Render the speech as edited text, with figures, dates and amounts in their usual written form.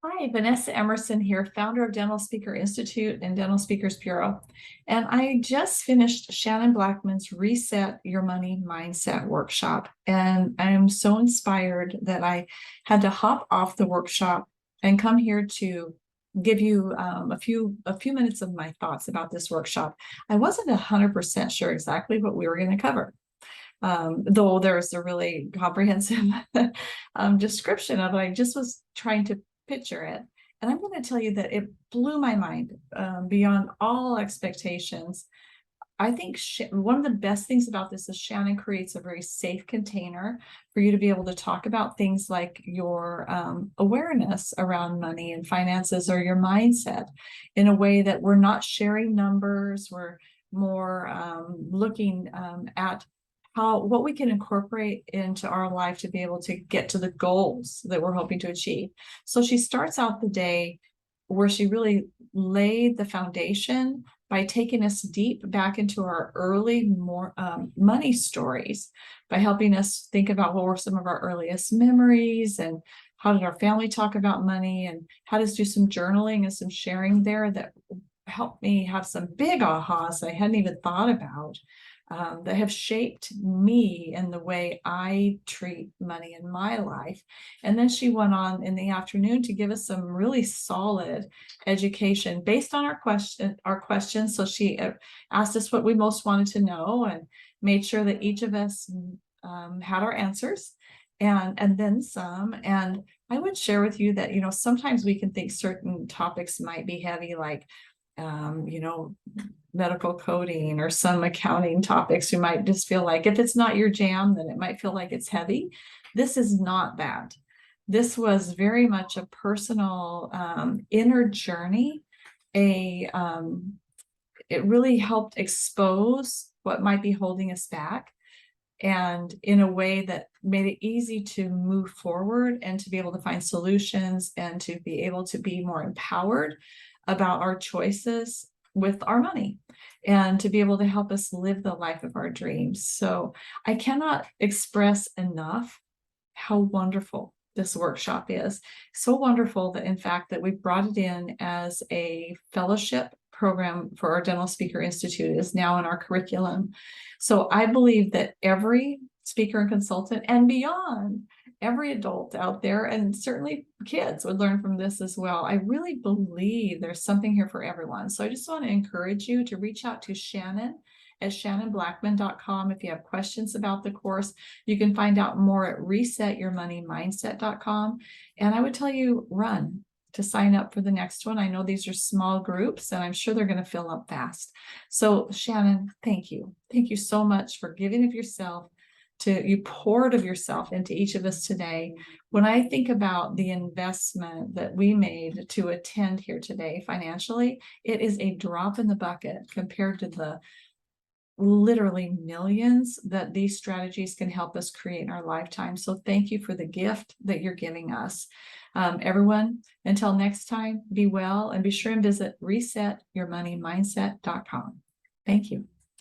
Hi, Vanessa Emerson here, founder of Dental Speaker Institute and Dental Speakers Bureau. And I just finished Shannon Blackman's Reset Your Money Mindset workshop. And I'm so inspired that I had to hop off the workshop and come here to give you a few minutes of my thoughts about this workshop. I wasn't 100% sure exactly what we were going to cover. Though there's a really comprehensive description of it, I just was trying to picture it. And I'm going to tell you that it blew my mind beyond all expectations. I think one of the best things about this is Shannon creates a very safe container for you to be able to talk about things like your awareness around money and finances or your mindset in a way that we're not sharing numbers. We're more looking at what we can incorporate into our life to be able to get to the goals that we're hoping to achieve. So she starts out the day where she really laid the foundation by taking us deep back into our early money stories, by helping us think about what were some of our earliest memories and how did our family talk about money, and how to do some journaling and some sharing there that helped me have some big ahas I hadn't even thought about. That have shaped me and the way I treat money in my life. And then she went on in the afternoon to give us some really solid education based on our questions. So she asked us what we most wanted to know and made sure that each of us had our answers and then some. And I would share with you that, sometimes we can think certain topics might be heavy, like medical coding or some accounting topics. You might just feel like if it's not your jam, then it might feel like it's heavy. This is not that. This was very much a personal inner journey. It really helped expose what might be holding us back, and in a way that made it easy to move forward and to be able to find solutions and to be able to be more empowered about our choices with our money and to be able to help us live the life of our dreams. So I cannot express enough how wonderful this workshop is. So wonderful that, in fact, that we brought it in as a fellowship program for our Dental Speaker Institute. Is now in our curriculum. So I believe that every speaker and consultant and beyond, every adult out there, and certainly kids, would learn from this as well. I really believe there's something here for everyone. So I just want to encourage you to reach out to Shannon at shannonblackman.com if you have questions about the course. You can find out more at resetyourmoneymindset.com. And I would tell you, run to sign up for the next one. I know these are small groups and I'm sure they're going to fill up fast. So Shannon, thank you. Thank you so much for giving of yourself. You poured of yourself into each of us today. When I think about the investment that we made to attend here today financially, it is a drop in the bucket compared to the literally millions that these strategies can help us create in our lifetime. So thank you for the gift that you're giving us. Everyone, until next time, be well and be sure and visit resetyourmoneymindset.com. Thank you.